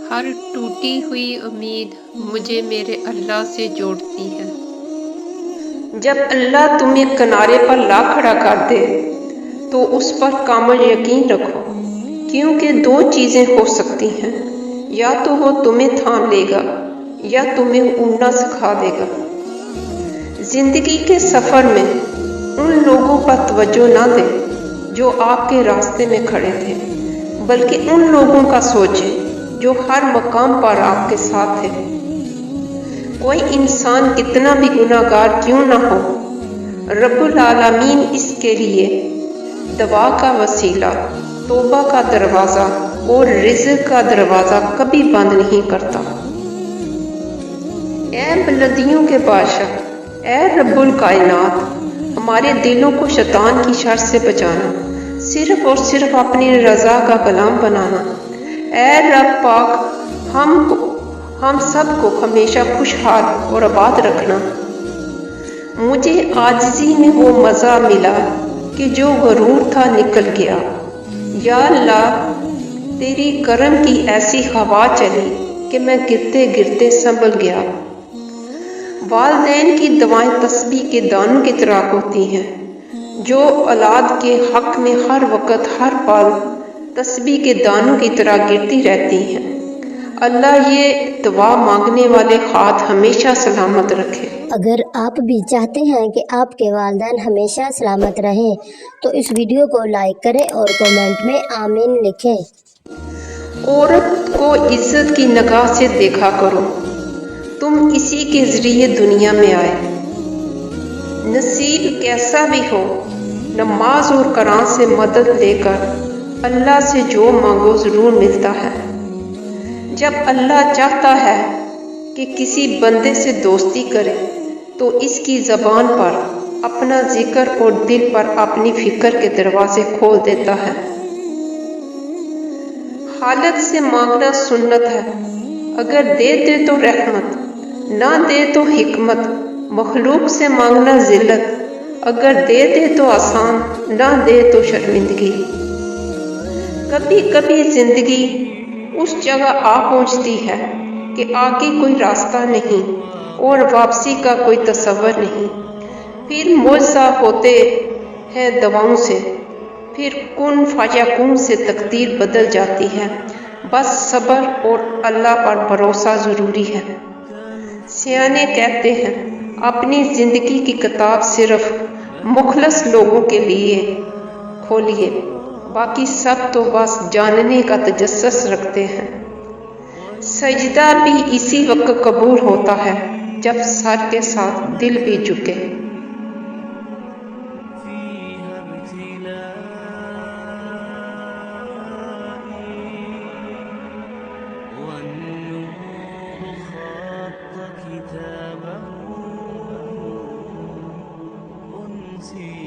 ہر ٹوٹی ہوئی امید مجھے میرے اللہ سے جوڑتی ہے۔ جب اللہ تمہیں کنارے پر لا کھڑا کر دے تو اس پر کامل یقین رکھو، کیونکہ دو چیزیں ہو سکتی ہیں، یا تو وہ تمہیں تھام لے گا یا تمہیں اڑنا سکھا دے گا۔ زندگی کے سفر میں ان لوگوں پر توجہ نہ دیں جو آپ کے راستے میں کھڑے تھے، بلکہ ان لوگوں کا سوچیں جو ہر مقام پر آپ کے ساتھ ہے۔ کوئی انسان کتنا بھی گناہ گار کیوں نہ ہو، رب العالمین اس کے لیے دعا کا وسیلہ، توبہ کا دروازہ اور رزق کا دروازہ کبھی بند نہیں کرتا۔ اے بلندیوں کے بادشاہ، اے رب الکائنات، ہمارے دلوں کو شیطان کی شر سے بچانا، صرف اور صرف اپنی رضا کا غلام بنانا۔ اے رب پاک، ہم سب کو ہمیشہ خوشحال اور آباد رکھنا۔ مجھے عاجزی میں وہ مزہ ملا کہ جو غرور تھا نکل گیا۔ یا اللہ، تیری کرم کی ایسی ہوا چلی کہ میں گرتے گرتے سنبھل گیا۔ والدین کی دعائیں تسبیح کے دانوں کی طرح ہوتی ہیں جو اولاد کے حق میں ہر وقت ہر پل تسبیح کے دانوں کی طرح گرتی رہتی ہیں۔ اللہ یہ دعا مانگنے والے ہاتھ ہمیشہ سلامت رکھے۔ اگر آپ بھی چاہتے ہیں کہ آپ کے والدین ہمیشہ سلامت رہیں تو اس ویڈیو کو لائک کریں اور کومنٹ میں آمین لکھیں۔ عورت کو عزت کی نگاہ سے دیکھا کرو، تم اسی کے ذریعے دنیا میں آئے۔ نصیب کیسا بھی ہو، نماز اور قرآن سے مدد لے کر اللہ سے جو مانگو ضرور ملتا ہے۔ جب اللہ چاہتا ہے کہ کسی بندے سے دوستی کرے تو اس کی زبان پر اپنا ذکر اور دل پر اپنی فکر کے دروازے کھول دیتا ہے۔ حالت سے مانگنا سنت ہے، اگر دے دے تو رحمت، نہ دے تو حکمت۔ مخلوق سے مانگنا ذلت، اگر دے دے تو آسان، نہ دے تو شرمندگی۔ کبھی کبھی زندگی اس جگہ آ پہنچتی ہے کہ آگے کوئی راستہ نہیں اور واپسی کا کوئی تصور نہیں۔ پھر معجزہ ہوتے ہیں دعاؤں سے، پھر کن فیکون سے تقدیر بدل جاتی ہے۔ بس صبر اور اللہ پر بھروسہ ضروری ہے۔ سیانے کہتے ہیں اپنی زندگی کی کتاب صرف مخلص لوگوں کے لیے کھولیے، باقی سب تو بس جاننے کا تجسس رکھتے ہیں۔ سجدہ بھی اسی وقت قبول ہوتا ہے جب سر کے ساتھ دل بھی جھکے۔ كتابه أنسي